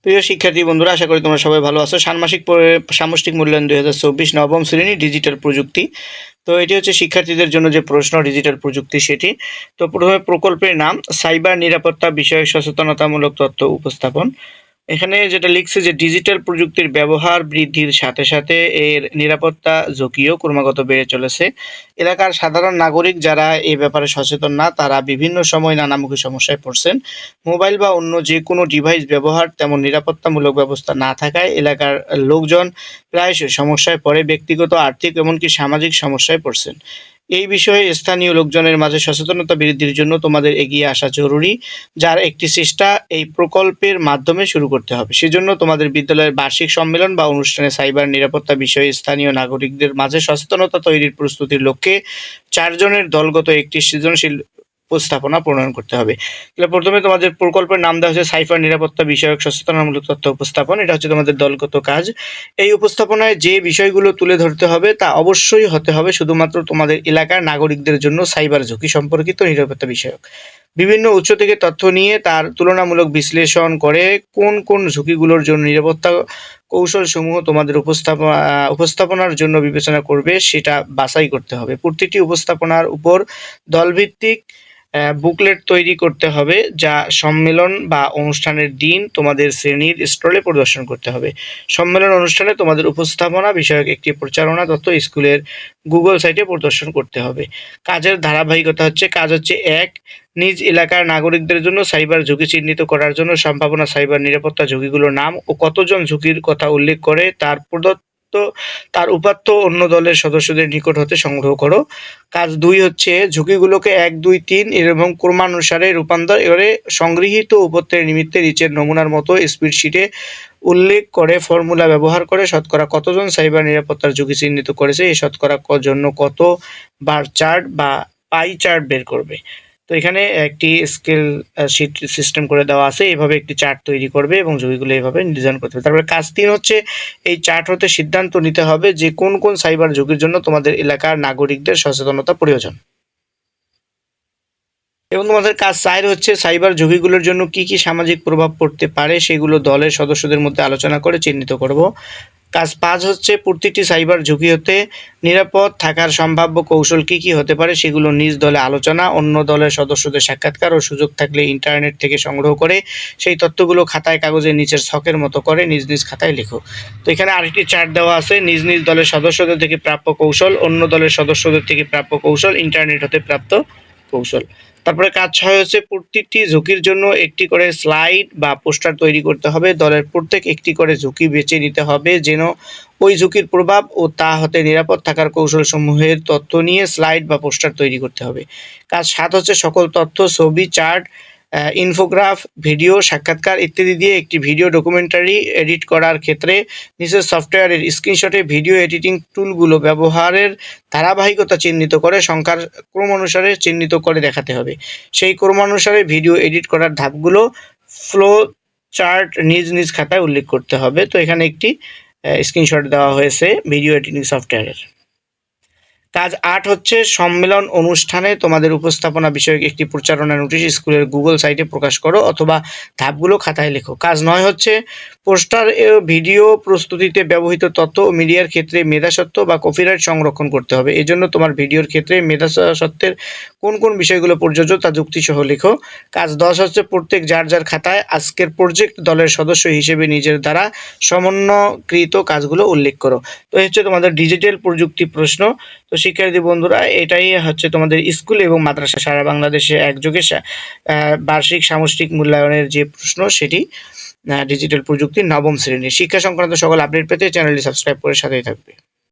প্রিয় শিক্ষার্থী বন্ধুরা, আশা করি তোমরা সবাই ভালো আছো। সামষ্টিক মূল্যায়ন 2024 নবম শ্রেণী ডিজিটাল প্রযুক্তি। তো এটি হচ্ছে শিক্ষার্থীদের জন্য যে প্রশ্ন ডিজিটাল প্রযুক্তি সেটি। তো প্রথমে প্রকল্পের নাম সাইবার নিরাপত্তা বিষয়ক সচেতনতামূলক তথ্য উপস্থাপন। এখানে যেটা লিখছে যে ডিজিটাল প্রযুক্তির ব্যবহার বৃদ্ধির সাথে সাথে এর নিরাপত্তা ঝুঁকিও ক্রমাগত বেড়ে চলেছে। এলাকার সাধারণ নাগরিক যারা এই ব্যাপারে সচেতন না, তারা বিভিন্ন সময় নানামুখী সমস্যায় পড়ছেন। মোবাইল বা অন্য যে কোনো ডিভাইস ব্যবহার তেমন নিরাপত্তামূলক ব্যবস্থা না থাকায় এলাকার লোকজন প্রায়শই সমস্যায় পড়ে, ব্যক্তিগত, আর্থিক এমনকি সামাজিক সমস্যায় পড়ছেন। এই বিষয়ে স্থানীয় লোকজনের মাঝে সচেতনতা বৃদ্ধির জন্য তোমাদের এগিয়ে আসা জরুরি, যার একটি চেষ্টা এই প্রকল্পের মাধ্যমে শুরু করতে হবে। সেজন্য তোমাদের বিদ্যালয়ের বার্ষিক সম্মেলন বা অনুষ্ঠানে সাইবার নিরাপত্তা বিষয়ে স্থানীয় নাগরিকদের মাঝে সচেতনতা তৈরির প্রস্তুতির লক্ষ্যে 4 জনের দলগত একটি সৃজনশীল উপস্থাপনা প্রণয়ন করতে হবে। তাহলে প্রথমে তোমাদের প্রকল্পের নাম দেওয়া হচ্ছে সাইবার নিরাপত্তা বিষয়ক সচেতনামূলক তথ্য উপস্থাপন। এটা হচ্ছে তোমাদের দলগত কাজ। এই উপস্থাপনায় যে বিষয়গুলো তুলে ধরতে হবে তা অবশ্যই হতে হবে শুধুমাত্র তোমাদের এলাকার নাগরিকদের জন্য সাইবার ঝুঁকি সম্পর্কিত নিরাপত্তা বিষয়ক। বিভিন্ন উৎস থেকে তথ্য নিয়ে তার তুলনামূলক বিশ্লেষণ করে কোন কোন ঝুঁকিগুলোর জন্য নিরাপত্তা কৌশলসমূহ তোমাদের উপস্থাপনার জন্য বিবেচনা করবে সেটা বাছাই করতে হবে। প্রতিটি উপস্থাপনার উপর দলভিত্তিক বুকলেট তৈরি করতে হবে, যা সম্মেলন বা অনুষ্ঠানের দিন তোমাদের শ্রেণীর স্টলে প্রদর্শন করতে হবে। সম্মেলন অনুষ্ঠানে তোমাদের উপস্থাপনা বিষয়ক একটি প্রচারণা তথ্য স্কুলের গুগল সাইটে প্রদর্শন করতে হবে। কাজের ধারাবাহিকতা হচ্ছে, কাজ হচ্ছে 1, নিজ এলাকার নাগরিকদের জন্য সাইবার ঝুঁকি চিহ্নিত করার জন্য সম্ভাবনা সাইবার নিরাপত্তা ঝুঁকিগুলোর নাম ও কতজন ঝুঁকির কথা উল্লেখ করে তার উপাত্ত অন্য দলের সদস্যদের নিকট হতে সংগ্রহ করো। কাজ 2 হচ্ছে ঝুঁকিগুলোকে 1, 2, 3 এবং ক্রমানুসারে রূপান্তর করে সংগৃহীত উপত্তের নিমিত্তে নিচের নমুনার মতো স্প্রেডশিটে উল্লেখ করে ফর্মুলা ব্যবহার করে শতকরা কতজন সাইবার নিরাপত্তার ঝুঁকি চিহ্নিত করেছে এই শতকরা জন্য কত বার চার্ট বা পাই চার্ট বের করবে। তো এখানে একটি স্কেল শিট সিস্টেম করে দেওয়া আছে, এভাবে একটি চার্ট তৈরি করবে এবং ঝুঁকিগুলো এভাবে ডিজাইন করতে হবে। তারপরে কাজ 3 হচ্ছে এই চার্ট হতে সিদ্ধান্ত নিতে হবে যে কোন কোন সাইবার ঝুঁকির জন্য তোমাদের এলাকার নাগরিকদের সচেতনতা প্রয়োজন। এবং তোমাদের কাজ 4 হচ্ছে সাইবার ঝুঁকিগুলোর জন্য কি কি সামাজিক প্রভাব পড়তে পারে সেগুলো দলের সদস্যদের মধ্যে আলোচনা করে চিহ্নিত করব। কাজ 5 হচ্ছে প্রত্যেকটি সাইবার ঝুঁকি হতে নিরাপদ থাকার সম্ভাব্য কৌশল কি কি হতে পারে সেগুলো নিজ দলে আলোচনা, অন্য দলের সদস্যদের সাক্ষাৎকার ও সুযোগ থাকলে ইন্টারনেট থেকে সংগ্রহ করে সেই তথ্যগুলো খাতায় কাগজের নিচের ছকের মতো করে নিজ নিজ খাতায় লেখো। তো এখানে আরেকটি চার্ট দেওয়া আছে, নিজ নিজ দলের সদস্যদের থেকে প্রাপ্য কৌশল, অন্য দলের সদস্যদের থেকে প্রাপ্য কৌশল, ইন্টারনেট হতে প্রাপ্ত কৌশল। তারপরে কাজ 6 হচ্ছে প্রতিটি ঝুঁকির জন্য একটি করে স্লাইড বা পোস্টার তৈরি করতে হবে। দলের প্রত্যেক একটি করে ঝুঁকি বেছে নিতে হবে যেন ওই ঝুঁকির প্রভাব ও তা হতে নিরাপদ থাকার কৌশলসমূহের তথ্য নিয়ে স্লাইড বা পোস্টার তৈরি করতে হবে। কাজ 7 হচ্ছে সকল তথ্য, ছবি, চার্ট, ইনফোগ্রাফ, ভিডিও, সাক্ষাৎকার ইত্যাদি দিয়ে একটি ভিডিও ডকুমেন্টারি এডিট করার ক্ষেত্রে নিচের সফটওয়্যারের স্ক্রিনশটে ভিডিও এডিটিং টুলগুলো ব্যবহারের ধারাবাহিকতা চিহ্নিত করে সংখ্যার ক্রমানুসারে চিহ্নিত করে দেখাতে হবে। সেই ক্রমানুসারে ভিডিও এডিট করার ধাপগুলো ফ্লো চার্ট নিজ নিজ খাতায় উল্লেখ করতে হবে। তো এখানে একটি স্ক্রিনশট দেওয়া হয়েছে ভিডিও এডিটিং সফটওয়্যারের। কাজ 8 হচ্ছে সম্মেলন অনুষ্ঠানে তোমাদের উপস্থাপনা বিষয়ক একটি প্রচারণা নোটিশ স্কুলের গুগল সাইটে প্রকাশ করো অথবা ধাপগুলো খাতায় লেখো। কাজ 9 হচ্ছে পোস্টার ও ভিডিও প্রস্তুতিতে ব্যবহৃত তথ্য ও মিডিয়ার ক্ষেত্রে মেধাস্বত্ব বা কপিরাইট সংরক্ষণ করতে হবে। এজন্য তোমার ভিডিওর ক্ষেত্রে মেধাস্বত্বের কোন কোন বিষয়গুলো প্রযোজ্য তা যুক্তিসহ লেখো। কাজ 10 হচ্ছে প্রত্যেক যার যার খাতায় আজকের প্রজেক্ট দলের সদস্য হিসেবে নিজের দ্বারা সমন্বয়কৃত কাজগুলো উল্লেখ করো। তো এই হচ্ছে তোমাদের ডিজিটাল প্রযুক্তি প্রশ্ন। তো শিক্ষার্থী বন্ধুরা, এটাই হচ্ছে তোমাদের স্কুল এবং মাদ্রাসা সারা বাংলাদেশে একযোগে বার্ষিক সামষ্টিক মূল্যায়নের যে প্রশ্ন সেটি ডিজিটাল প্রযুক্তির নবম শ্রেণীর। শিক্ষা সংক্রান্ত সকল আপডেট পেতে চ্যানেলটি সাবস্ক্রাইব করে সাথেই থাকবে।